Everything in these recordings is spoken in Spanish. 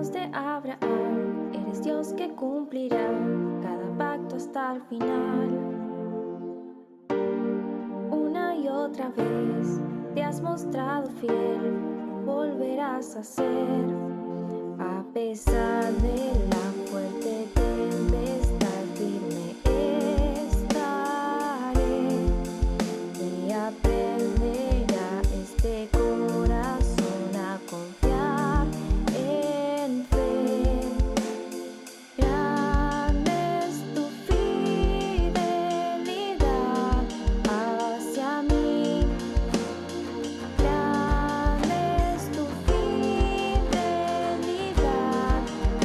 Dios de Abraham, eres Dios que cumplirá cada pacto hasta el final. Una y otra vez te has mostrado fiel, volverás a ser, a pesar de la fuerte tempestad, firme estaré y aprenderá este corazón a confiar en fe. Grande es tu fidelidad hacia mí. Grande es tu fidelidad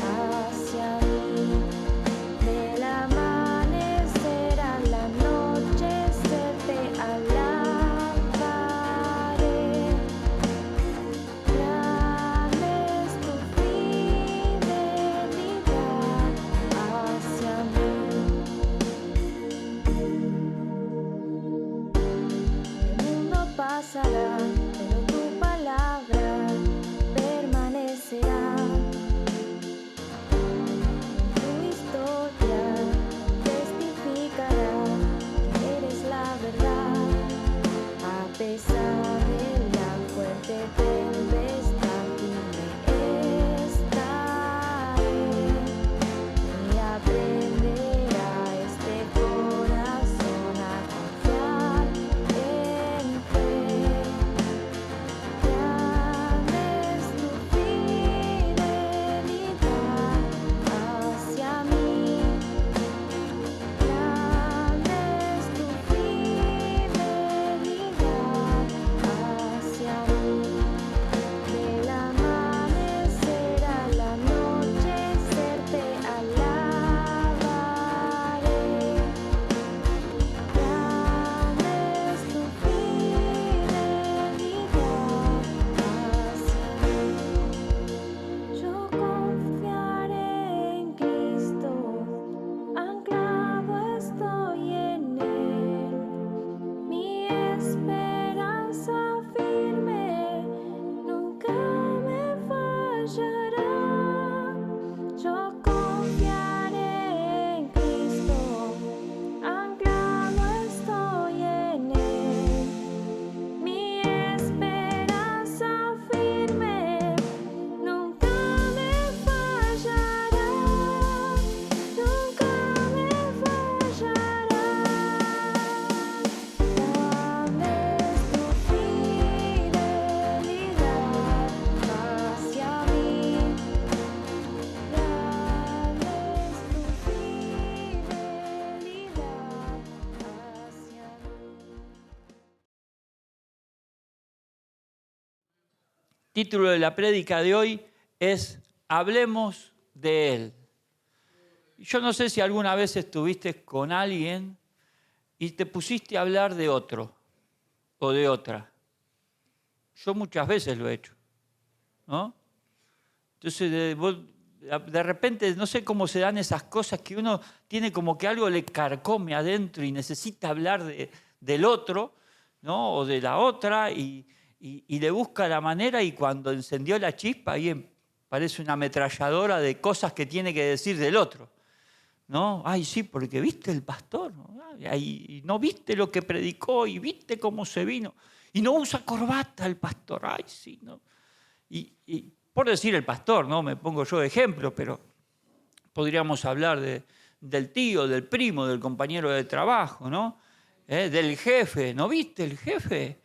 hacia mí. Del amanecer a la anochecer te alabaré. Grande es tu fidelidad hacia mí. El mundo pasará, pero tu palabra permanecerá. Tu historia testificará que eres la verdad. A pesar de la fuerte tempestad, firme estaré y aprenderá este corazón a confiar en fe. Grande es tu fidelidad hacia mí. Grande es tu fidelidad hacia mí. Del amanecer al anochecer te alabaré. Grande es tu fidelidad hacia mí. Yo confiaré en Cristo, anclado estoy en Él. Mi esperanza firme nunca me fallará. Yo confiaré en Cristo, anclado estoy en Él. Mi esperanza firme nunca me fallará. Nunca me fallará. Grande es tu fidelidad hacia mí. Grande es tu fidelidad hacia mí. Título de la prédica de hoy es Hablemos de Él. Yo no sé si alguna vez estuviste con alguien y te pusiste a hablar de otro o de otra. Yo muchas veces lo he hecho, ¿no? Entonces, de repente, no sé cómo se dan esas cosas que uno tiene como que algo le carcome adentro y necesita hablar del otro, ¿no? O de la otra y le busca la manera, y cuando encendió la chispa ahí parece una ametralladora de cosas que tiene que decir del otro, ¿no? Ay, sí, porque viste el pastor, ¿no? Ay, y no viste lo que predicó y viste cómo se vino y no usa corbata el pastor, ay, sí, ¿no? Y por decir el pastor, ¿no? Me pongo yo de ejemplo, pero podríamos hablar del tío, del primo, del compañero de trabajo, ¿no? Del jefe, ¿no viste el jefe?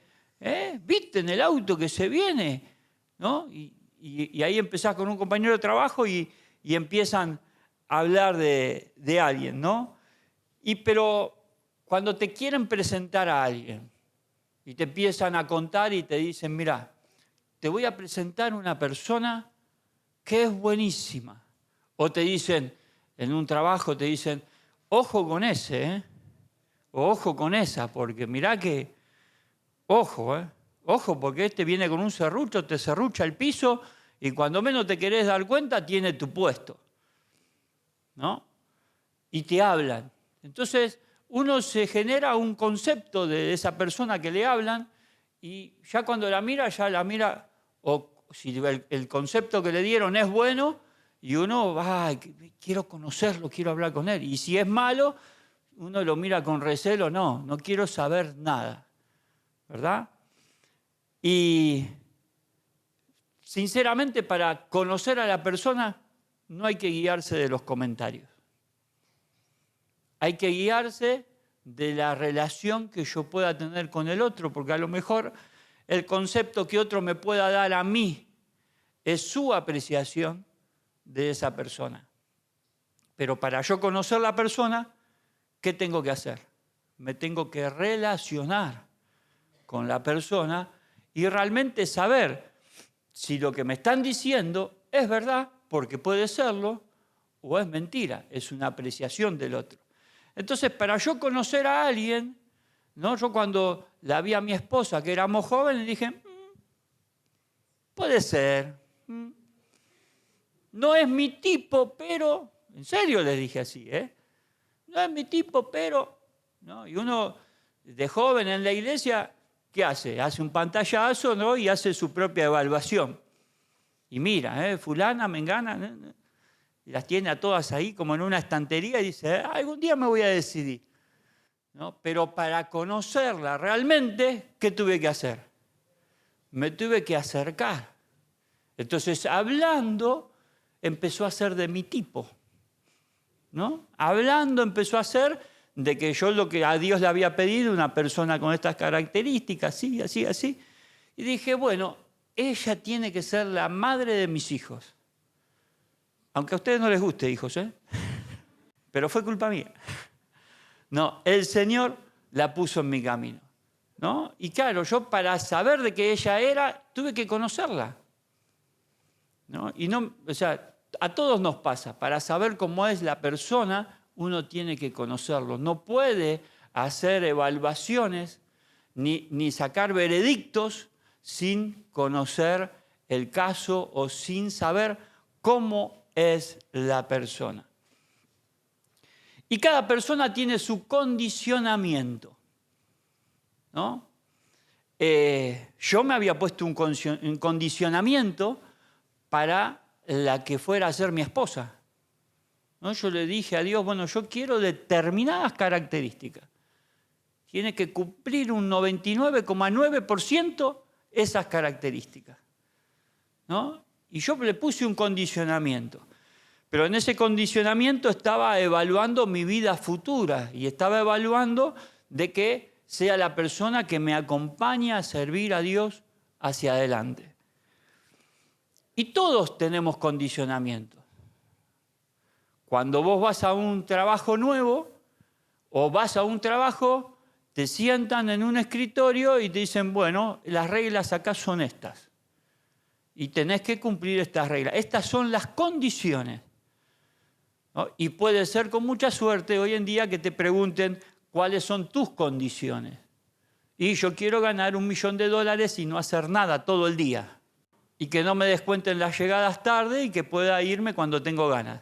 ¿Viste en el auto que se viene? ¿No? Y ahí empezás con un compañero de trabajo y empiezan a hablar de alguien, ¿no? Pero cuando te quieren presentar a alguien y te empiezan a contar y te dicen, mira, te voy a presentar una persona que es buenísima. O te dicen, en un trabajo te dicen, ojo con ese, ¿eh? O ojo con esa, porque mirá que, ojo, ¿eh? Ojo, porque este viene con un serrucho, te serrucha el piso y cuando menos te querés dar cuenta tiene tu puesto, ¿no? Y te hablan. Entonces, uno se genera un concepto de esa persona que le hablan y ya cuando la mira, o si el concepto que le dieron es bueno, y uno, ay, quiero conocerlo, quiero hablar con él. Y si es malo, uno lo mira con recelo, no quiero saber nada, ¿verdad? Y sinceramente, para conocer a la persona no hay que guiarse de los comentarios. Hay que guiarse de la relación que yo pueda tener con el otro, porque a lo mejor el concepto que otro me pueda dar a mí es su apreciación de esa persona. Pero para yo conocer la persona, ¿qué tengo que hacer? Me tengo que relacionar con la persona y realmente saber si lo que me están diciendo es verdad, porque puede serlo, o es mentira, es una apreciación del otro. Entonces, para yo conocer a alguien, ¿no? Yo cuando la vi a mi esposa, que éramos jóvenes, dije, puede ser. No es mi tipo, pero... En serio les dije así, No es mi tipo, pero... ¿no? Y uno de joven en la iglesia, ¿qué hace? Hace un pantallazo, ¿no? Y hace su propia evaluación. Y mira, fulana, mengana, y las tiene a todas ahí como en una estantería y dice, algún día me voy a decidir. ¿No? Pero para conocerla realmente, ¿qué tuve que hacer? Me tuve que acercar. Entonces, hablando, empezó a ser de mi tipo. ¿No? Hablando empezó a ser de que yo lo que a Dios le había pedido, una persona con estas características, así. Y dije, bueno, ella tiene que ser la madre de mis hijos. Aunque a ustedes no les guste, hijos, pero fue culpa mía. No, el Señor la puso en mi camino, ¿no? Y claro, yo para saber de qué ella era, tuve que conocerla, ¿no? Y no, o sea, a todos nos pasa, para saber cómo es la persona, uno tiene que conocerlo. No puede hacer evaluaciones ni sacar veredictos sin conocer el caso o sin saber cómo es la persona. Y cada persona tiene su condicionamiento, ¿no? Yo me había puesto un condicionamiento para la que fuera a ser mi esposa, ¿no? Yo le dije a Dios, bueno, yo quiero determinadas características. Tiene que cumplir un 99,9% esas características, ¿no? Y yo le puse un condicionamiento. Pero en ese condicionamiento estaba evaluando mi vida futura y estaba evaluando de que sea la persona que me acompaña a servir a Dios hacia adelante. Y todos tenemos condicionamientos. Cuando vos vas a un trabajo nuevo o vas a un trabajo, te sientan en un escritorio y te dicen, bueno, las reglas acá son estas. Y tenés que cumplir estas reglas. Estas son las condiciones. ¿No? Y puede ser con mucha suerte hoy en día que te pregunten cuáles son tus condiciones. Y yo quiero ganar $1 millón y no hacer nada todo el día. Y que no me descuenten las llegadas tarde y que pueda irme cuando tengo ganas.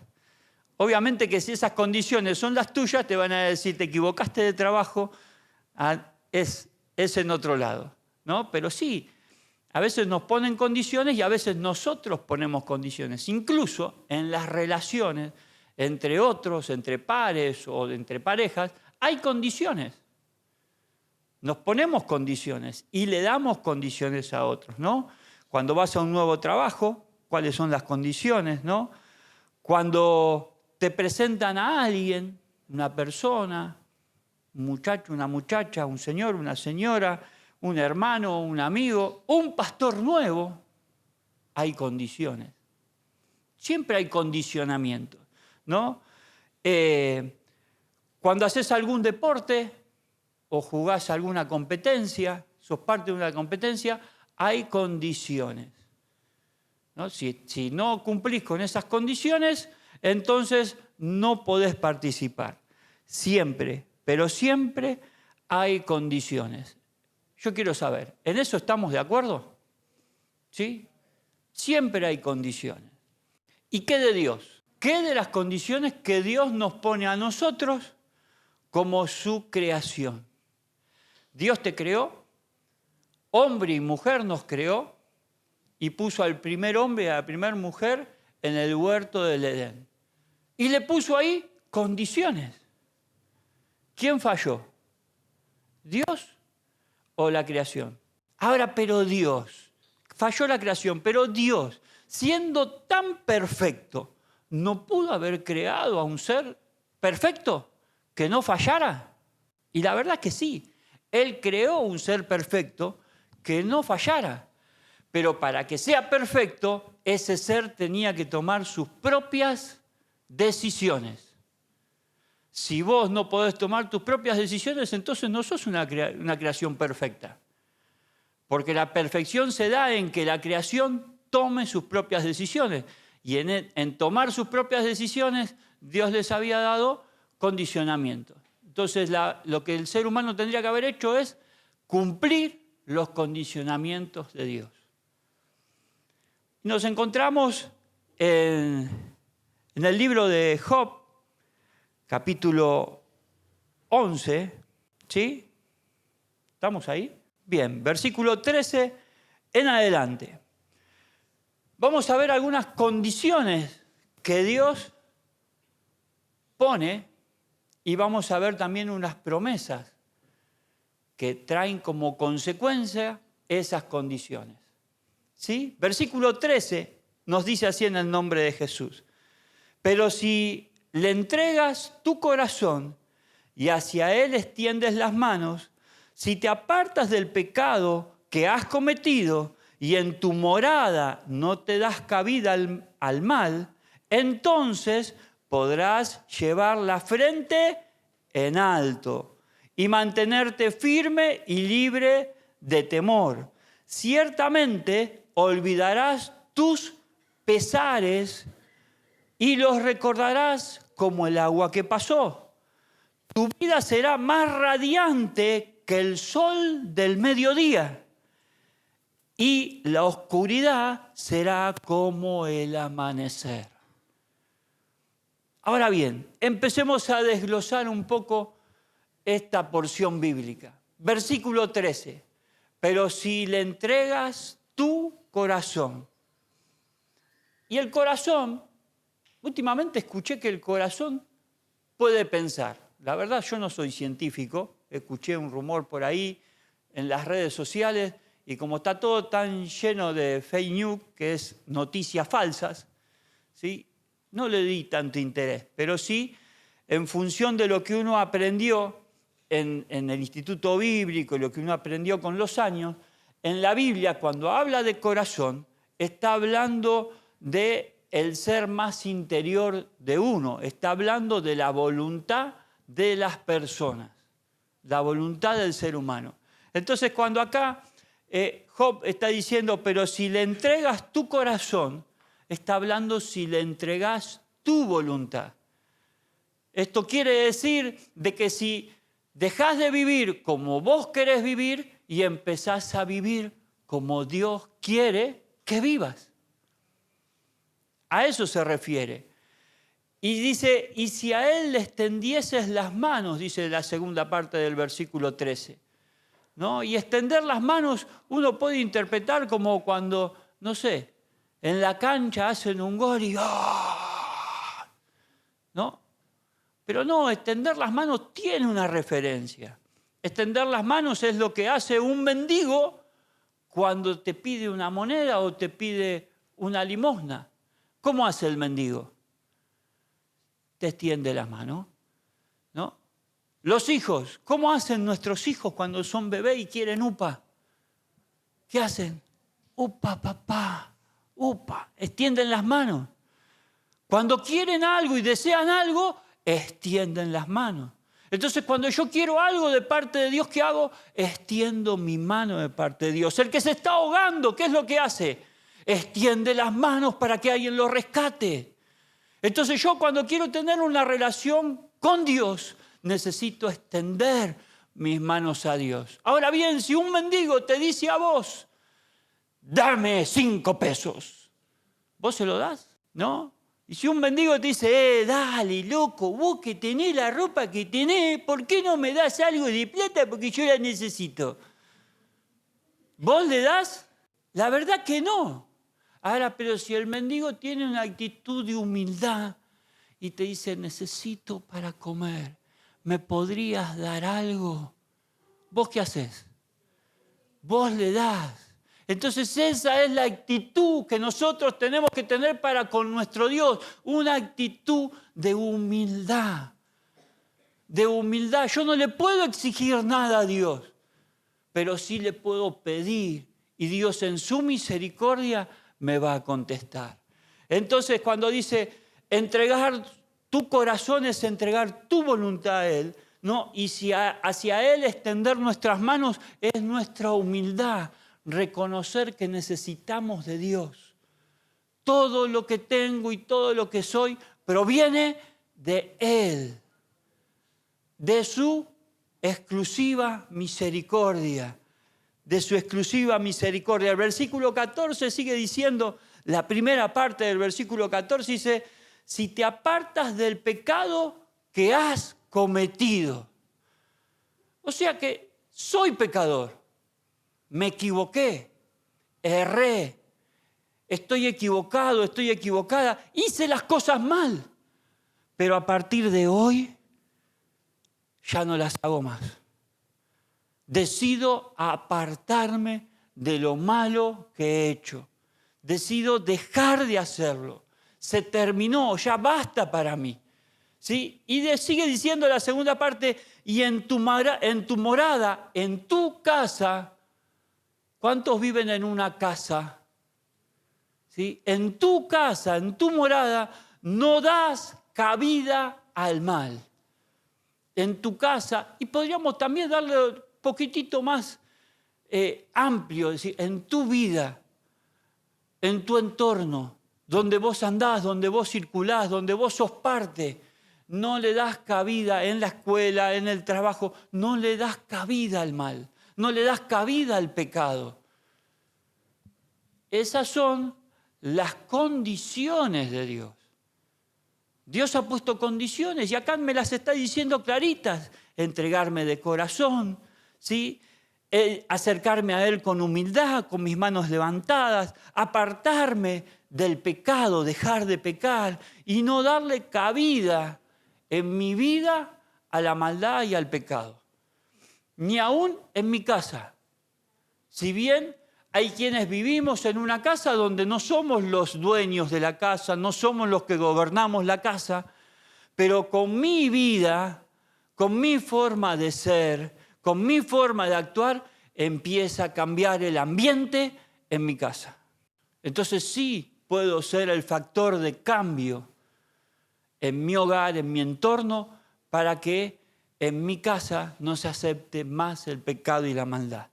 Obviamente que si esas condiciones son las tuyas, te van a decir, te equivocaste de trabajo, es en otro lado, ¿no? Pero sí, a veces nos ponen condiciones y a veces nosotros ponemos condiciones. Incluso en las relaciones entre otros, entre pares o entre parejas, hay condiciones. Nos ponemos condiciones y le damos condiciones a otros, ¿no? Cuando vas a un nuevo trabajo, ¿cuáles son las condiciones, no? Cuando te presentan a alguien, una persona, un muchacho, una muchacha, un señor, una señora, un hermano, un amigo, un pastor nuevo, hay condiciones. Siempre hay condicionamiento, ¿no? Cuando haces algún deporte o jugás alguna competencia, sos parte de una competencia, hay condiciones, ¿no? Si no cumplís con esas condiciones, entonces no podés participar. Siempre, pero siempre hay condiciones. Yo quiero saber, ¿en eso estamos de acuerdo? ¿Sí? Siempre hay condiciones. ¿Y qué de Dios? ¿Qué de las condiciones que Dios nos pone a nosotros como su creación? Dios te creó, hombre y mujer nos creó, y puso al primer hombre y a la primera mujer en el huerto del Edén. Y le puso ahí condiciones. ¿Quién falló? ¿Dios o la creación? Ahora, pero Dios, falló la creación, pero Dios, siendo tan perfecto, ¿no pudo haber creado a un ser perfecto que no fallara? Y la verdad es que sí, Él creó un ser perfecto que no fallara. Pero para que sea perfecto, ese ser tenía que tomar sus propias decisiones. Si vos no podés tomar tus propias decisiones, entonces no sos una creación perfecta. Porque la perfección se da en que la creación tome sus propias decisiones. Y en tomar sus propias decisiones, Dios les había dado condicionamientos. Entonces, lo que el ser humano tendría que haber hecho es cumplir los condicionamientos de Dios. Nos encontramos en el libro de Job, capítulo 11, ¿sí? ¿Estamos ahí? Bien, versículo 13 en adelante. Vamos a ver algunas condiciones que Dios pone y vamos a ver también unas promesas que traen como consecuencia esas condiciones. ¿Sí? Versículo 13 nos dice así en el nombre de Jesús. Pero si le entregas tu corazón y hacia Él extiendes las manos, si te apartas del pecado que has cometido y en tu morada no te das cabida al mal, entonces podrás llevar la frente en alto y mantenerte firme y libre de temor. Ciertamente olvidarás tus pesares y los recordarás como el agua que pasó. Tu vida será más radiante que el sol del mediodía y la oscuridad será como el amanecer. Ahora bien, empecemos a desglosar un poco esta porción bíblica. Versículo 13. Pero si le entregas tu corazón. Y el corazón, últimamente escuché que el corazón puede pensar. La verdad, yo no soy científico, escuché un rumor por ahí en las redes sociales y como está todo tan lleno de fake news, que es noticias falsas, ¿sí? No le di tanto interés, pero sí, en función de lo que uno aprendió en el Instituto Bíblico y lo que uno aprendió con los años, en la Biblia, cuando habla de corazón, está hablando del ser más interior de uno, está hablando de la voluntad de las personas, la voluntad del ser humano. Entonces, cuando acá Job está diciendo, pero si le entregas tu corazón, está hablando si le entregas tu voluntad. Esto quiere decir de que si dejás de vivir como vos querés vivir y empezás a vivir como Dios quiere que vivas. A eso se refiere. Y dice, y si a Él le extendieses las manos, dice la segunda parte del versículo 13. ¿No? Y extender las manos uno puede interpretar como cuando, no sé, en la cancha hacen un gol y ¡oh! ¿No? Pero no, extender las manos tiene una referencia. Extender las manos es lo que hace un mendigo cuando te pide una moneda o te pide una limosna. ¿Cómo hace el mendigo? Te extiende la mano, ¿no? Los hijos, ¿cómo hacen nuestros hijos cuando son bebés y quieren upa? ¿Qué hacen? Upa, papá, upa, extienden las manos. Cuando quieren algo y desean algo, extienden las manos. Entonces, cuando yo quiero algo de parte de Dios, ¿qué hago? Extiendo mi mano de parte de Dios. El que se está ahogando, ¿qué es lo que hace? Extiende las manos para que alguien lo rescate. Entonces, yo cuando quiero tener una relación con Dios, necesito extender mis manos a Dios. Ahora bien, si un mendigo te dice a vos, dame 5 pesos, ¿vos se lo das? ¿No? Y si un mendigo te dice, dale, loco, vos que tenés la ropa que tenés, ¿por qué no me das algo de plata? Porque yo la necesito. ¿Vos le das? La verdad que no. Ahora, pero si el mendigo tiene una actitud de humildad y te dice, necesito para comer, ¿me podrías dar algo? ¿Vos qué haces? Vos le das. Entonces esa es la actitud que nosotros tenemos que tener para con nuestro Dios, una actitud de humildad. De humildad. Yo no le puedo exigir nada a Dios, pero sí le puedo pedir y Dios en su misericordia me va a contestar. Entonces cuando dice entregar tu corazón es entregar tu voluntad a Él, ¿no? Y si hacia Él extender nuestras manos es nuestra humildad, reconocer que necesitamos de Dios. Todo lo que tengo y todo lo que soy proviene de Él, de su exclusiva misericordia, de su exclusiva misericordia. El versículo 14 sigue diciendo, la primera parte del versículo 14 dice, si te apartas del pecado que has cometido. O sea que soy pecador, me equivoqué, erré, estoy equivocado, estoy equivocada, hice las cosas mal, pero a partir de hoy ya no las hago más. Decido apartarme de lo malo que he hecho. Decido dejar de hacerlo. Se terminó, ya basta para mí. ¿Sí? Y sigue diciendo la segunda parte, y en tu morada, en tu casa, ¿cuántos viven en una casa? ¿Sí? En tu casa, en tu morada, no das cabida al mal. En tu casa, y podríamos también darle un poquitito más amplio, es decir, en tu vida, en tu entorno, donde vos andás, donde vos circulás, donde vos sos parte, no le das cabida en la escuela, en el trabajo, no le das cabida al mal, no le das cabida al pecado. Esas son las condiciones de Dios. Dios ha puesto condiciones y acá me las está diciendo claritas. Entregarme de corazón, ¿sí? Acercarme a Él con humildad, con mis manos levantadas, apartarme del pecado, dejar de pecar y no darle cabida en mi vida a la maldad y al pecado. Ni aún en mi casa. Si bien hay quienes vivimos en una casa donde no somos los dueños de la casa, no somos los que gobernamos la casa, pero con mi vida, con mi forma de ser, con mi forma de actuar, empieza a cambiar el ambiente en mi casa. Entonces sí puedo ser el factor de cambio en mi hogar, en mi entorno, para que en mi casa no se acepte más el pecado y la maldad.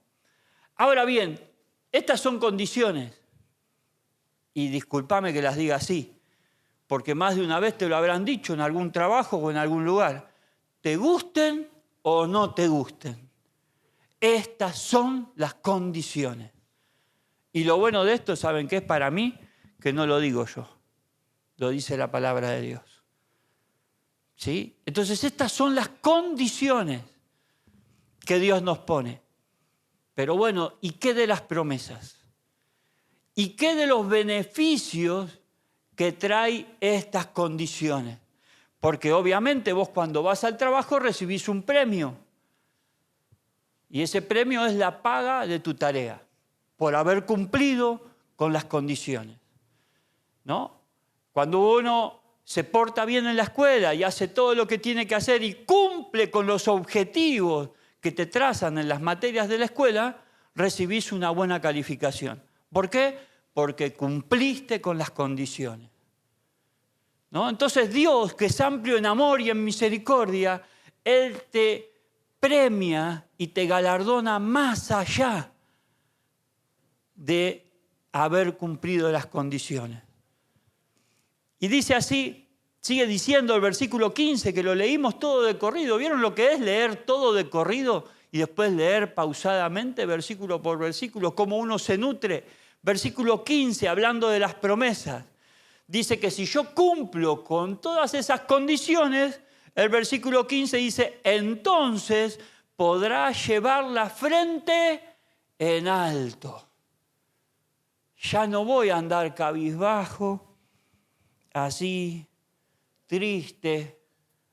Ahora bien, estas son condiciones, y discúlpame que las diga así, porque más de una vez te lo habrán dicho en algún trabajo o en algún lugar, te gusten o no te gusten. Estas son las condiciones. Y lo bueno de esto, ¿saben qué es para mí? Que no lo digo yo, lo dice la palabra de Dios. ¿Sí? Entonces estas son las condiciones que Dios nos pone. Pero bueno, ¿y qué de las promesas? ¿Y qué de los beneficios que trae estas condiciones? Porque obviamente vos cuando vas al trabajo recibís un premio. Y ese premio es la paga de tu tarea, por haber cumplido con las condiciones, ¿no? Cuando uno se porta bien en la escuela y hace todo lo que tiene que hacer y cumple con los objetivos que te trazan en las materias de la escuela, recibís una buena calificación. ¿Por qué? Porque cumpliste con las condiciones, ¿no? Entonces Dios, que es amplio en amor y en misericordia, Él te premia y te galardona más allá de haber cumplido las condiciones. Y dice así, sigue diciendo el versículo 15, que lo leímos todo de corrido. ¿Vieron lo que es leer todo de corrido y después leer pausadamente, versículo por versículo, cómo uno se nutre? Versículo 15, hablando de las promesas. Dice que si yo cumplo con todas esas condiciones, el versículo 15 dice, entonces podrás llevar la frente en alto. Ya no voy a andar cabizbajo, así, triste,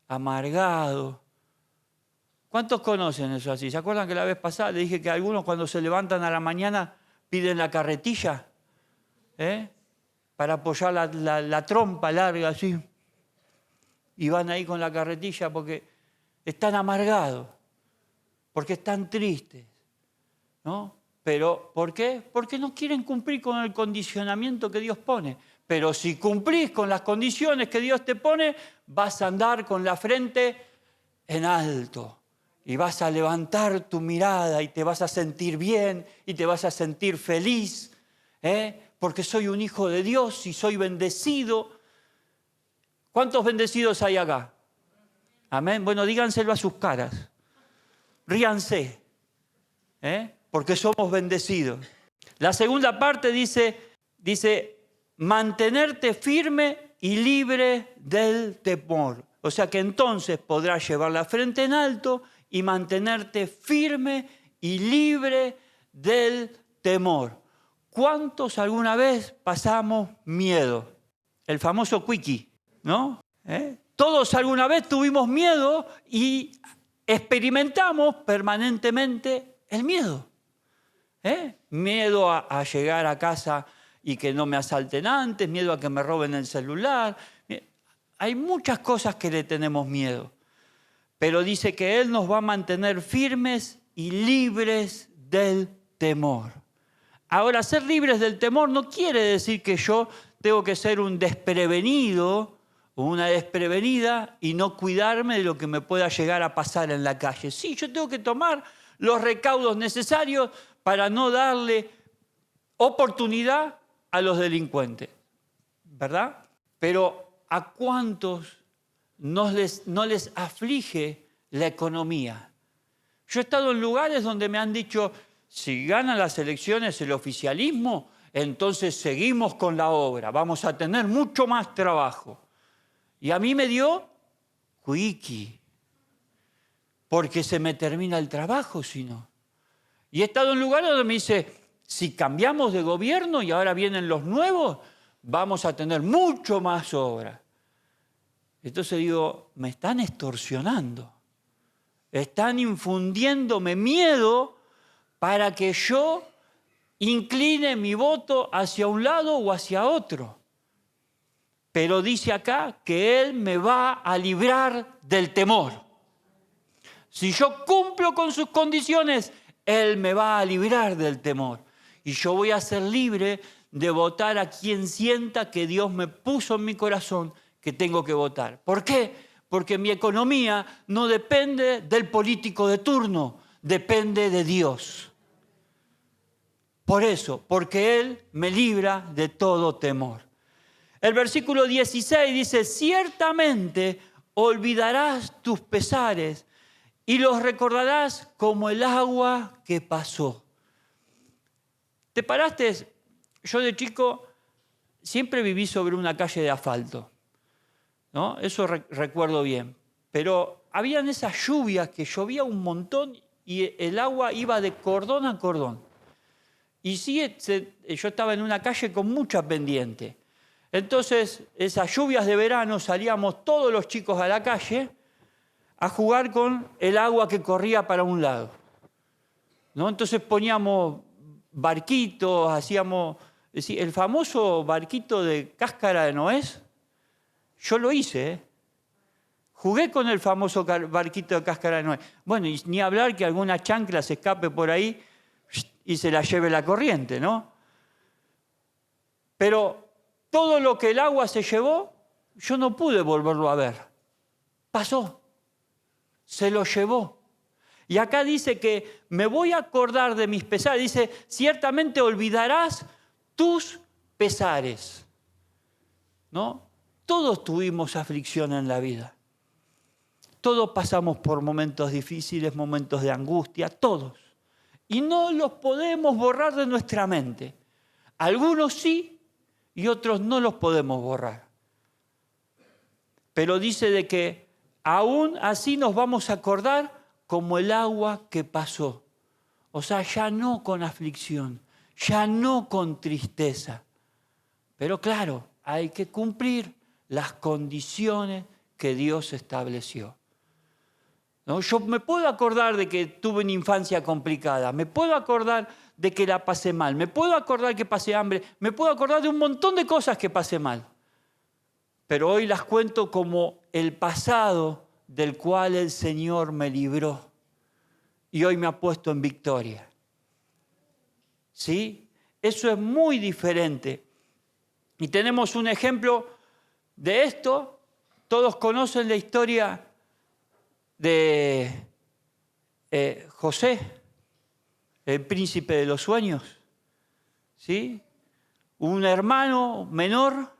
amargado. ¿Cuántos conocen eso así? ¿Se acuerdan que la vez pasada le dije que algunos cuando se levantan a la mañana piden la carretilla? Para apoyar la trompa larga así. Y van ahí con la carretilla porque están amargados, porque están tristes, ¿no? Pero, ¿por qué? Porque no quieren cumplir con el condicionamiento que Dios pone. Pero si cumplís con las condiciones que Dios te pone, vas a andar con la frente en alto. Y vas a levantar tu mirada y te vas a sentir bien y te vas a sentir feliz, porque soy un hijo de Dios y soy bendecido. ¿Cuántos bendecidos hay acá? Amén. Bueno, díganselo a sus caras. Ríanse, porque somos bendecidos. La segunda parte dice, mantenerte firme y libre del temor. O sea que entonces podrás llevar la frente en alto y mantenerte firme y libre del temor. ¿Cuántos alguna vez pasamos miedo? El famoso quickie, ¿no? Todos alguna vez tuvimos miedo y experimentamos permanentemente el miedo. Miedo a llegar a casa y que no me asalten antes, miedo a que me roben el celular. Hay muchas cosas que le tenemos miedo. Pero dice que Él nos va a mantener firmes y libres del temor. Ahora, ser libres del temor no quiere decir que yo tengo que ser un desprevenido o una desprevenida y no cuidarme de lo que me pueda llegar a pasar en la calle. Sí, yo tengo que tomar los recaudos necesarios para no darle oportunidad a los delincuentes, ¿verdad? Pero ¿a cuántos no les aflige la economía? Yo he estado en lugares donde me han dicho, si ganan las elecciones el oficialismo, entonces seguimos con la obra, vamos a tener mucho más trabajo. Y a mí me dio cuiqui, porque se me termina el trabajo si no. Y he estado en lugares donde me dice, si cambiamos de gobierno y ahora vienen los nuevos, vamos a tener mucho más obra. Entonces digo, me están extorsionando, están infundiéndome miedo para que yo incline mi voto hacia un lado o hacia otro. Pero dice acá que Él me va a librar del temor. Si yo cumplo con sus condiciones, Él me va a librar del temor. Y yo voy a ser libre de votar a quien sienta que Dios me puso en mi corazón que tengo que votar. ¿Por qué? Porque mi economía no depende del político de turno, depende de Dios. Por eso, porque Él me libra de todo temor. El versículo 16 dice, ciertamente olvidarás tus pesares y los recordarás como el agua que pasó. ¿Te paraste? Yo de chico siempre viví sobre una calle de asfalto, ¿no? Eso recuerdo bien. Pero habían esas lluvias que llovía un montón y el agua iba de cordón a cordón. Y sí, yo estaba en una calle con mucha pendiente. Entonces, esas lluvias de verano salíamos todos los chicos a la calle a jugar con el agua que corría para un lado, ¿no? Entonces poníamos barquitos, hacíamos el famoso barquito de cáscara de nuez. Yo lo hice, Jugué con el famoso barquito de cáscara de nuez. Bueno, y ni hablar que alguna chancla se escape por ahí y se la lleve la corriente, ¿no? Pero todo lo que el agua se llevó, yo no pude volverlo a ver. Pasó. Se lo llevó. Y acá dice que me voy a acordar de mis pesares. Dice, ciertamente olvidarás tus pesares. ¿No? Todos tuvimos aflicción en la vida. Todos pasamos por momentos difíciles, momentos de angustia, todos. Y no los podemos borrar de nuestra mente. Algunos sí y otros no los podemos borrar. Pero dice de que aún así nos vamos a acordar como el agua que pasó. O sea, ya no con aflicción, ya no con tristeza. Pero claro, hay que cumplir las condiciones que Dios estableció. ¿No? Yo me puedo acordar de que tuve una infancia complicada, me puedo acordar de que la pasé mal, me puedo acordar que pasé hambre, me puedo acordar de un montón de cosas que pasé mal. Pero hoy las cuento como el pasado del cual el Señor me libró y hoy me ha puesto en victoria. ¿Sí? Eso es muy diferente. Y tenemos un ejemplo de esto. Todos conocen la historia de José, el príncipe de los sueños. ¿Sí? Un hermano menor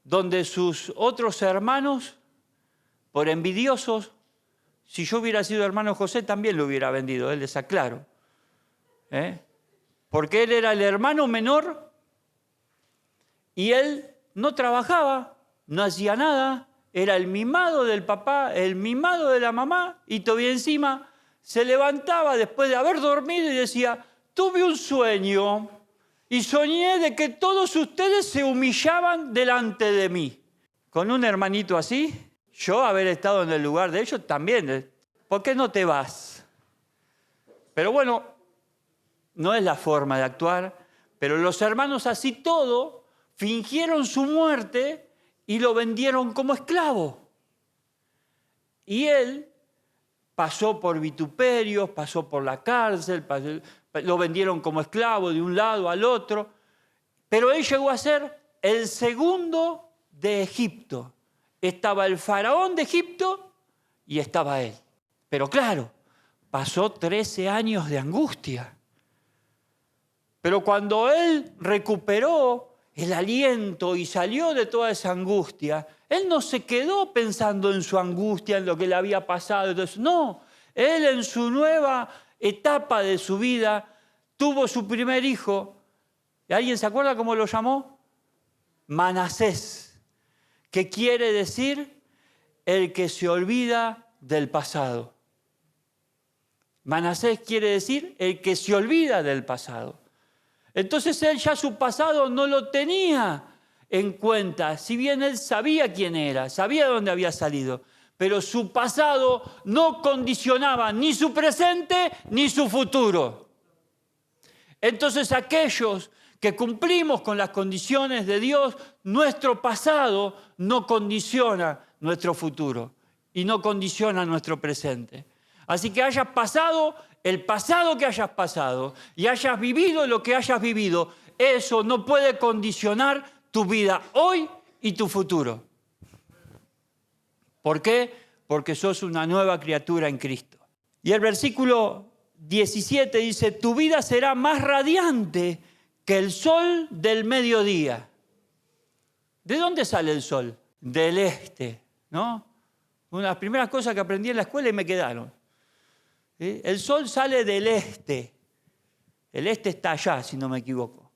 donde sus otros hermanos, por envidiosos, si yo hubiera sido hermano José también lo hubiera vendido, les aclaro. Porque él era el hermano menor y él no trabajaba, no hacía nada, era el mimado del papá, el mimado de la mamá, y todavía encima se levantaba después de haber dormido y decía, tuve un sueño y soñé de que todos ustedes se humillaban delante de mí. Con un hermanito así, yo haber estado en el lugar de ellos también, ¿por qué no te vas? Pero bueno, no es la forma de actuar, pero los hermanos así todo fingieron su muerte y lo vendieron como esclavo. Y él pasó por vituperios, pasó por la cárcel, lo vendieron como esclavo de un lado al otro, pero él llegó a ser el segundo de Egipto. Estaba el faraón de Egipto y estaba él. Pero claro, pasó 13 años de angustia. Pero cuando él recuperó el aliento y salió de toda esa angustia, él no se quedó pensando en su angustia, en lo que le había pasado. Entonces, no, él en su nueva etapa de su vida tuvo su primer hijo. ¿Alguien se acuerda cómo lo llamó? Manasés, que quiere decir el que se olvida del pasado. Manasés quiere decir el que se olvida del pasado. Entonces él ya su pasado no lo tenía en cuenta, si bien él sabía quién era, sabía de dónde había salido, pero su pasado no condicionaba ni su presente ni su futuro. Entonces aquellos que cumplimos con las condiciones de Dios, nuestro pasado no condiciona nuestro futuro y no condiciona nuestro presente. Así que hayas pasado el pasado que hayas pasado y hayas vivido lo que hayas vivido, eso no puede condicionar tu vida hoy y tu futuro. ¿Por qué? Porque sos una nueva criatura en Cristo. Y el versículo 17 dice, tu vida será más radiante que el sol del mediodía. ¿De dónde sale el sol? Del este, ¿no? Una de las primeras cosas que aprendí en la escuela y me quedaron. ¿Sí? El sol sale del este. El este está allá, si no me equivoco.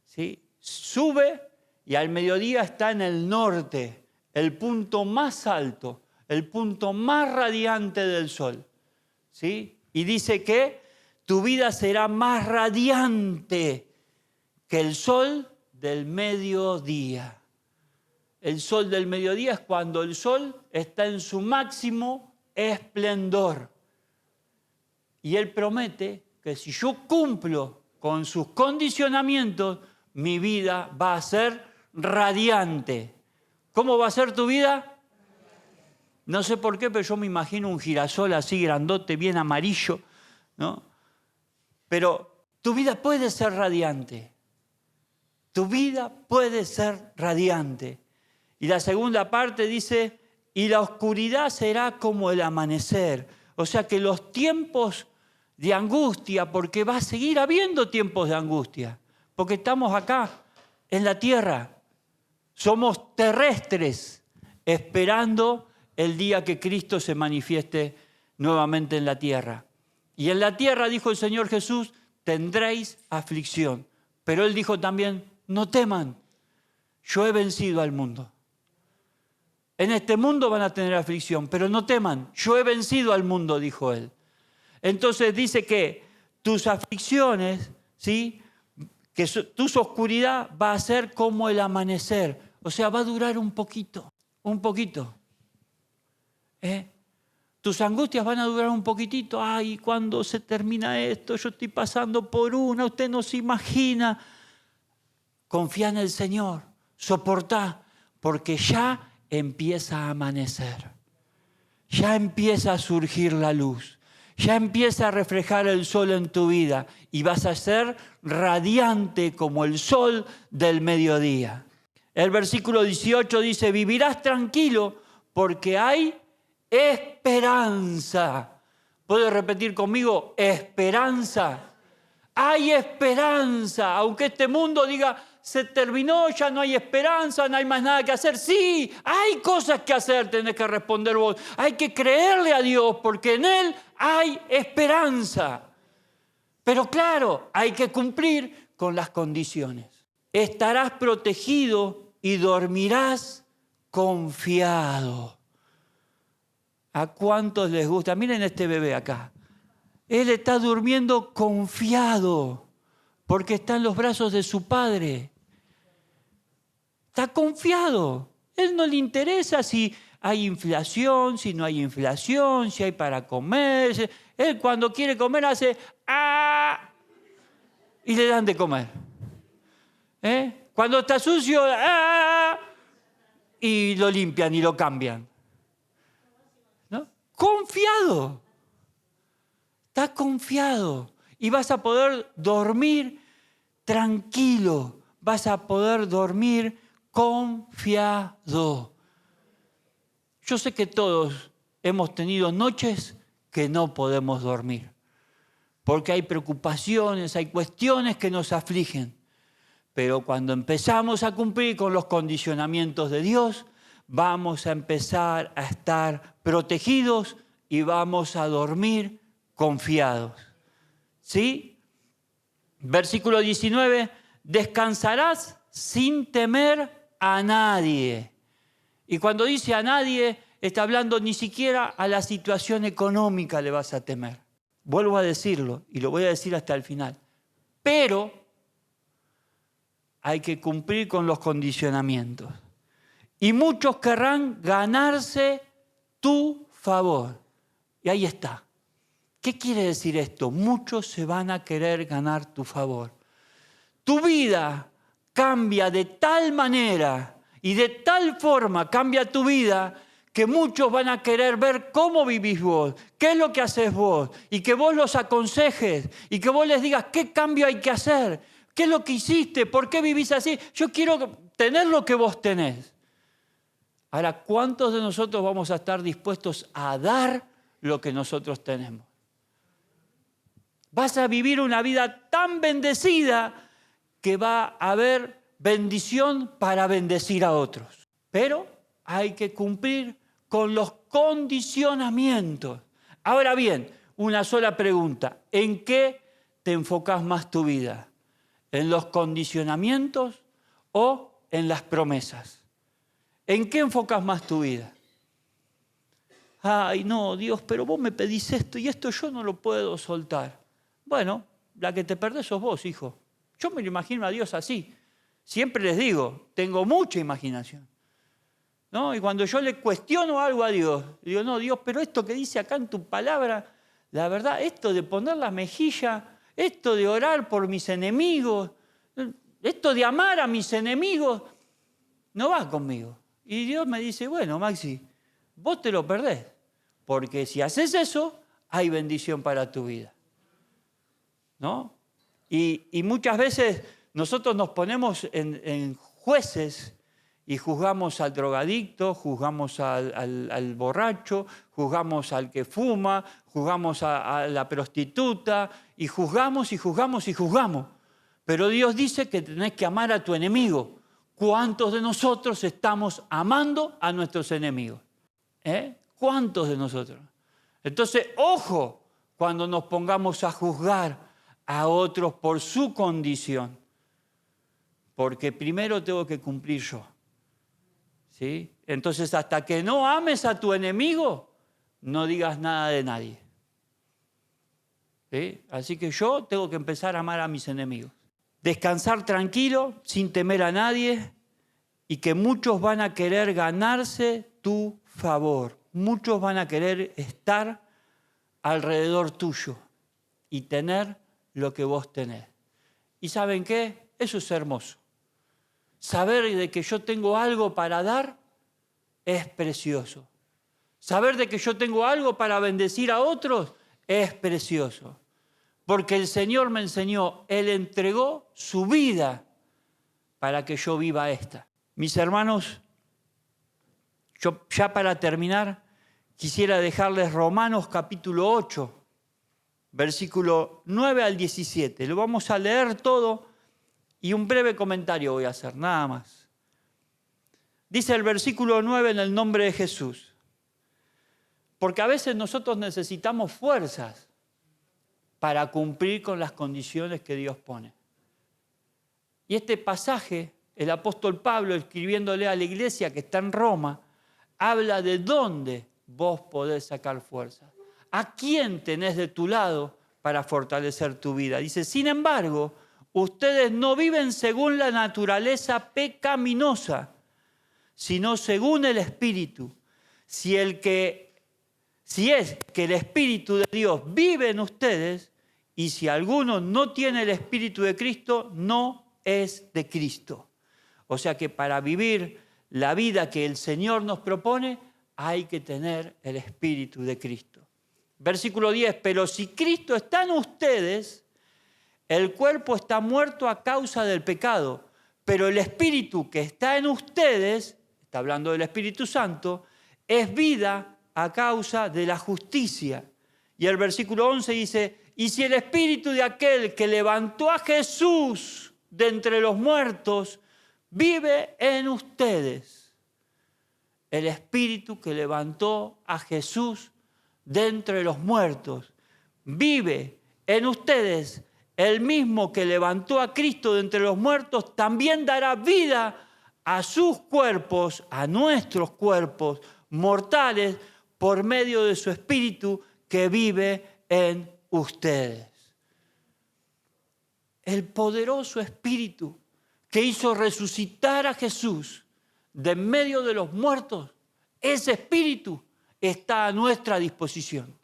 ¿Sí? Sube y al mediodía está en el norte, el punto más alto, el punto más radiante del sol. ¿Sí? Y dice que tu vida será más radiante que el sol del mediodía. El sol del mediodía es cuando el sol está en su máximo esplendor. Y él promete que si yo cumplo con sus condicionamientos, mi vida va a ser radiante. ¿Cómo va a ser tu vida? No sé por qué, pero yo me imagino un girasol así grandote, bien amarillo, ¿no? Pero tu vida puede ser radiante. Tu vida puede ser radiante. Y la segunda parte dice, y la oscuridad será como el amanecer. O sea que los tiempos de angustia, porque va a seguir habiendo tiempos de angustia, porque estamos acá, en la tierra. Somos terrestres, esperando el día que Cristo se manifieste nuevamente en la tierra. Y en la tierra, dijo el Señor Jesús, tendréis aflicción. Pero Él dijo también, no teman, yo he vencido al mundo. En este mundo van a tener aflicción, pero no teman, yo he vencido al mundo, dijo Él. Entonces dice que tus aflicciones ¿sí? Que tu oscuridad va a ser como el amanecer. O sea, va a durar un poquito, un poquito. Tus angustias van a durar un poquitito. Ay, ¿cuándo se termina esto? Yo estoy pasando por una, usted no se imagina. Confía en el Señor, soportá, porque ya empieza a amanecer. Ya empieza a surgir la luz. Ya empieza a reflejar el sol en tu vida y vas a ser radiante como el sol del mediodía. El versículo 18 dice, vivirás tranquilo porque hay esperanza. ¿Puedes repetir conmigo? Esperanza. Hay esperanza. Aunque este mundo diga, se terminó, ya no hay esperanza, no hay más nada que hacer. Sí, hay cosas que hacer, tenés que responder vos. Hay que creerle a Dios porque en Él hay esperanza. Pero claro, hay que cumplir con las condiciones. Estarás protegido y dormirás confiado. ¿A cuántos les gusta? Miren este bebé acá. Él está durmiendo confiado porque está en los brazos de su padre. Está confiado. Él no le interesa si hay inflación, si no hay inflación, si hay para comer. Él cuando quiere comer hace ¡ah! Y le dan de comer. Cuando está sucio ¡ah! Y lo limpian y lo cambian. ¿No? Confiado. Está confiado. Y vas a poder dormir tranquilo. Vas a poder dormir confiado. Yo sé que todos hemos tenido noches que no podemos dormir, porque hay preocupaciones, hay cuestiones que nos afligen. Pero cuando empezamos a cumplir con los condicionamientos de Dios, vamos a empezar a estar protegidos y vamos a dormir confiados. ¿Sí? Versículo 19, descansarás sin temer a nadie. Y cuando dice a nadie, está hablando ni siquiera a la situación económica le vas a temer. Vuelvo a decirlo y lo voy a decir hasta el final. Pero hay que cumplir con los condicionamientos. Y muchos querrán ganarse tu favor. Y ahí está. ¿Qué quiere decir esto? Muchos se van a querer ganar tu favor. Tu vida cambia de tal manera y de tal forma cambia tu vida que muchos van a querer ver cómo vivís vos, qué es lo que haces vos, y que vos los aconsejes, y que vos les digas qué cambio hay que hacer, qué es lo que hiciste, por qué vivís así. Yo quiero tener lo que vos tenés. Ahora, ¿cuántos de nosotros vamos a estar dispuestos a dar lo que nosotros tenemos? Vas a vivir una vida tan bendecida que va a haber bendición para bendecir a otros. Pero hay que cumplir con los condicionamientos. Ahora bien, una sola pregunta. ¿En qué te enfocas más tu vida? ¿En los condicionamientos o en las promesas? ¿En qué enfocas más tu vida? Ay, no, Dios, pero vos me pedís esto y esto yo no lo puedo soltar. Bueno, la que te perdés sos vos, hijo. Yo me lo imagino a Dios así. Siempre les digo, tengo mucha imaginación. ¿No? Y cuando yo le cuestiono algo a Dios, digo, no, Dios, pero esto que dice acá en tu palabra, la verdad, esto de poner la mejilla, esto de orar por mis enemigos, esto de amar a mis enemigos, no va conmigo. Y Dios me dice, bueno, Maxi, vos te lo perdés, porque si haces eso, hay bendición para tu vida. ¿No? Y muchas veces nosotros nos ponemos en jueces y juzgamos al drogadicto, juzgamos al borracho, juzgamos al que fuma, juzgamos a la prostituta, y juzgamos y juzgamos y juzgamos. Pero Dios dice que tenés que amar a tu enemigo. ¿Cuántos de nosotros estamos amando a nuestros enemigos? ¿Cuántos de nosotros? Entonces, ojo cuando nos pongamos a juzgar a otros por su condición, porque primero tengo que cumplir yo. ¿Sí? Entonces, hasta que no ames a tu enemigo, no digas nada de nadie. ¿sí? Así que yo tengo que empezar a amar a mis enemigos. Descansar tranquilo, sin temer a nadie, y que muchos van a querer ganarse tu favor. Muchos van a querer estar alrededor tuyo y tener lo que vos tenés. ¿Y saben qué? Eso es hermoso. Saber de que yo tengo algo para dar es precioso. Saber de que yo tengo algo para bendecir a otros es precioso. Porque el Señor me enseñó, Él entregó su vida para que yo viva esta. Mis hermanos, yo ya para terminar, quisiera dejarles Romanos capítulo 8, versículo 9 al 17. Lo vamos a leer todo y un breve comentario voy a hacer, nada más. Dice el versículo 9 en el nombre de Jesús. Porque a veces nosotros necesitamos fuerzas para cumplir con las condiciones que Dios pone. Y este pasaje, el apóstol Pablo, escribiéndole a la iglesia que está en Roma, habla de dónde vos podés sacar fuerza. ¿A quién tenés de tu lado para fortalecer tu vida? Dice, sin embargo, ustedes no viven según la naturaleza pecaminosa, sino según el Espíritu. Si es que el Espíritu de Dios vive en ustedes, y si alguno no tiene el Espíritu de Cristo, no es de Cristo. O sea que para vivir la vida que el Señor nos propone, hay que tener el Espíritu de Cristo. Versículo 10, pero si Cristo está en ustedes, el cuerpo está muerto a causa del pecado, pero el Espíritu que está en ustedes, está hablando del Espíritu Santo, es vida a causa de la justicia. Y el versículo 11 dice, y si el Espíritu de aquel que levantó a Jesús de entre los muertos vive en ustedes, el Espíritu que levantó a Jesús de entre los muertos vive en ustedes, el mismo que levantó a Cristo de entre los muertos también dará vida a sus cuerpos, a nuestros cuerpos mortales, por medio de su Espíritu que vive en ustedes. El poderoso Espíritu que hizo resucitar a Jesús de en medio de los muertos, ese Espíritu está a nuestra disposición,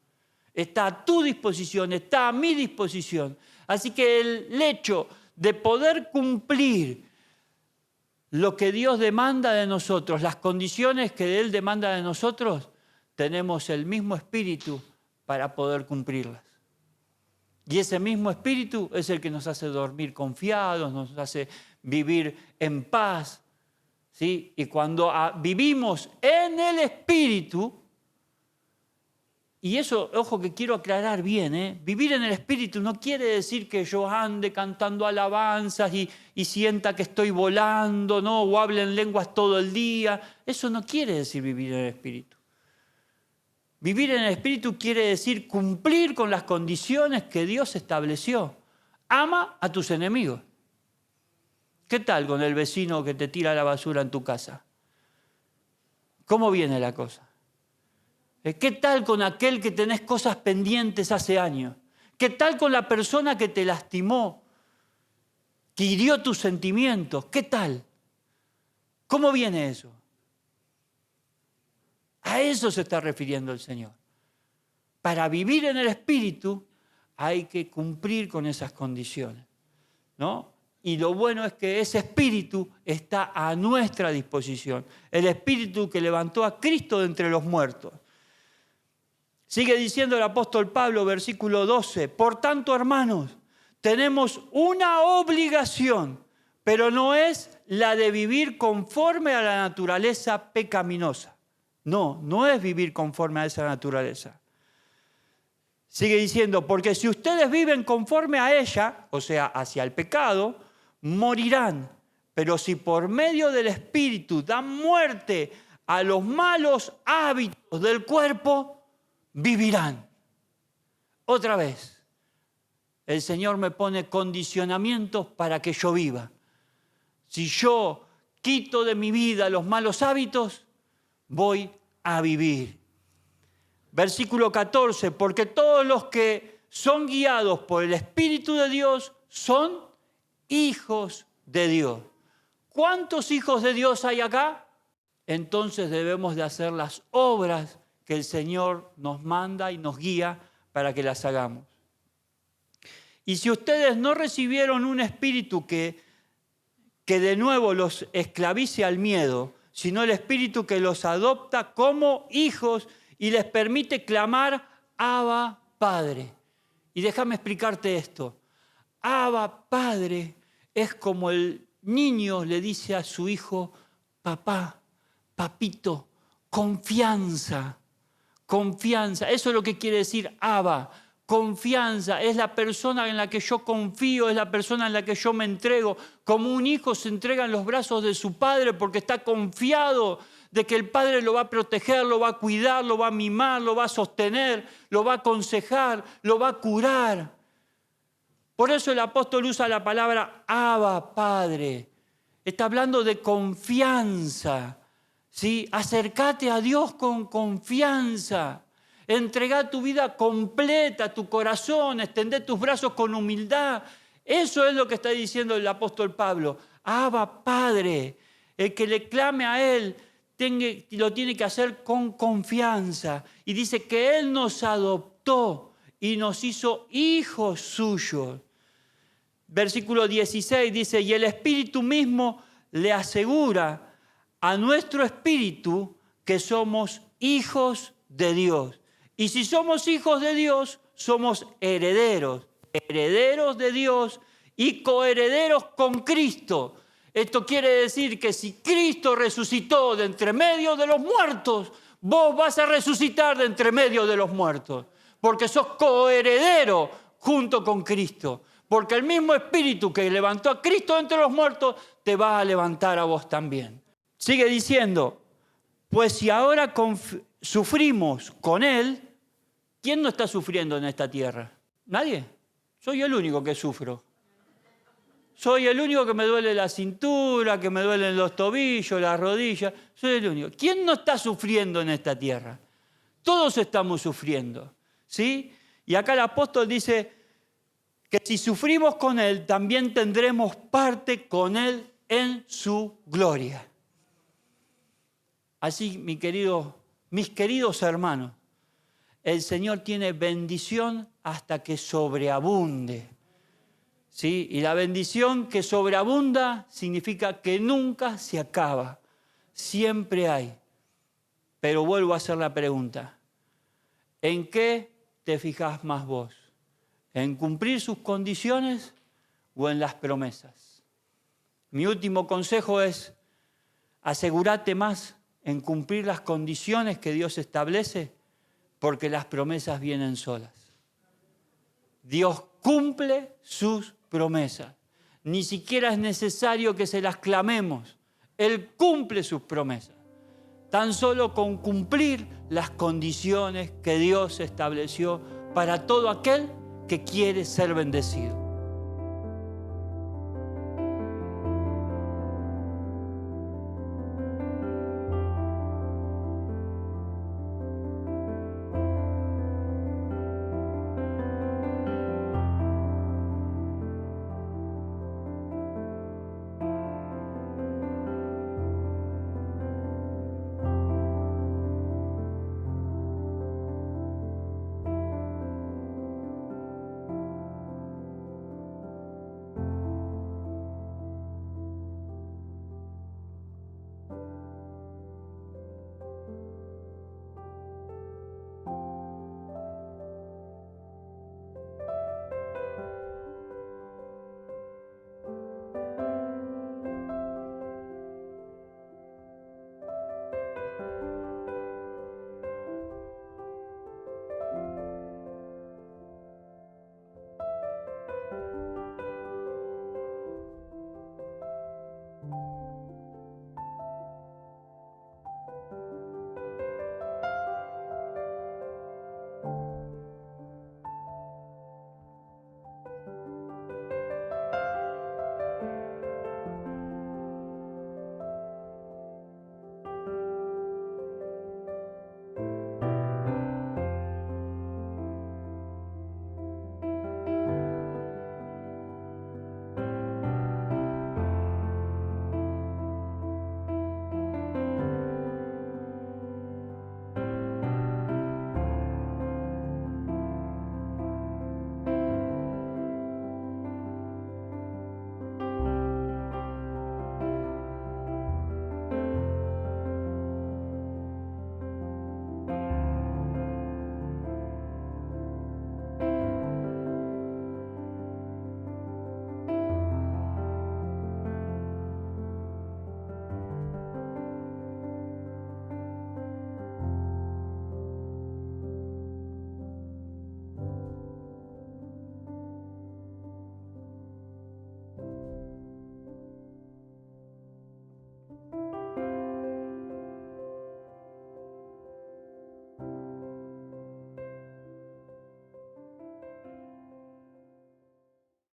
está a tu disposición, está a mi disposición. Así que el hecho de poder cumplir lo que Dios demanda de nosotros, las condiciones que Él demanda de nosotros, tenemos el mismo Espíritu para poder cumplirlas. Y ese mismo Espíritu es el que nos hace dormir confiados, nos hace vivir en paz, ¿sí? Y cuando vivimos en el Espíritu, y eso, ojo que quiero aclarar bien, vivir en el Espíritu no quiere decir que yo ande cantando alabanzas y sienta que estoy volando, ¿no? O hable en lenguas todo el día. Eso no quiere decir vivir en el Espíritu. Vivir en el Espíritu quiere decir cumplir con las condiciones que Dios estableció. Ama a tus enemigos. ¿Qué tal con el vecino que te tira la basura en tu casa? ¿Cómo viene la cosa? ¿Qué tal con aquel que tenés cosas pendientes hace años? ¿Qué tal con la persona que te lastimó, que hirió tus sentimientos? ¿Qué tal? ¿Cómo viene eso? A eso se está refiriendo el Señor. Para vivir en el Espíritu hay que cumplir con esas condiciones, ¿no? Y lo bueno es que ese Espíritu está a nuestra disposición. El Espíritu que levantó a Cristo de entre los muertos. Sigue diciendo el apóstol Pablo, versículo 12. Por tanto, hermanos, tenemos una obligación, pero no es la de vivir conforme a la naturaleza pecaminosa. No es vivir conforme a esa naturaleza. Sigue diciendo, porque si ustedes viven conforme a ella, o sea, hacia el pecado, morirán. Pero si por medio del Espíritu dan muerte a los malos hábitos del cuerpo, vivirán. Otra vez, el Señor me pone condicionamientos para que yo viva. Si yo quito de mi vida los malos hábitos, voy a vivir. Versículo 14, porque todos los que son guiados por el Espíritu de Dios, son hijos de Dios. ¿Cuántos hijos de Dios hay acá? Entonces debemos de hacer las obras que el Señor nos manda y nos guía para que las hagamos. Y si ustedes no recibieron un espíritu que de nuevo los esclavice al miedo, sino el espíritu que los adopta como hijos y les permite clamar, Abba, Padre. Y déjame explicarte esto. Abba, Padre, es como el niño le dice a su hijo, papá, papito, confianza, confianza. Eso es lo que quiere decir Abba. Confianza, es la persona en la que yo confío, es la persona en la que yo me entrego. Como un hijo se entrega en los brazos de su padre porque está confiado de que el padre lo va a proteger, lo va a cuidar, lo va a mimar, lo va a sostener, lo va a aconsejar, lo va a curar. Por eso el apóstol usa la palabra Abba, Padre. Está hablando de confianza, ¿sí? Acércate a Dios con confianza. Entrega tu vida completa, tu corazón, extender tus brazos con humildad. Eso es lo que está diciendo el apóstol Pablo. Abba, Padre, el que le clame a Él lo tiene que hacer con confianza. Y dice que Él nos adoptó y nos hizo hijos suyos. Versículo 16 dice, y el Espíritu mismo le asegura a nuestro espíritu que somos hijos de Dios. Y si somos hijos de Dios, somos herederos, herederos de Dios y coherederos con Cristo. Esto quiere decir que si Cristo resucitó de entre medio de los muertos, vos vas a resucitar de entre medio de los muertos, porque sos coheredero junto con Cristo. Porque el mismo Espíritu que levantó a Cristo entre los muertos, te va a levantar a vos también. Sigue diciendo, pues si ahora sufrimos con Él, ¿quién no está sufriendo en esta tierra? ¿Nadie? Soy el único que sufro. Soy el único que me duele la cintura, que me duelen los tobillos, las rodillas. Soy el único. ¿Quién no está sufriendo en esta tierra? Todos estamos sufriendo, ¿sí? Y acá el apóstol dice que si sufrimos con Él, también tendremos parte con Él en su gloria. Así, mis queridos hermanos, el Señor tiene bendición hasta que sobreabunde. ¿Sí? Y la bendición que sobreabunda significa que nunca se acaba. Siempre hay. Pero vuelvo a hacer la pregunta. ¿En qué te fijas más vos? ¿En cumplir sus condiciones o en las promesas? Mi último consejo es, asegúrate más en cumplir las condiciones que Dios establece, porque las promesas vienen solas. Dios cumple sus promesas. Ni siquiera es necesario que se las clamemos. Él cumple sus promesas. Tan solo con cumplir las condiciones que Dios estableció para todo aquel que quiere ser bendecido.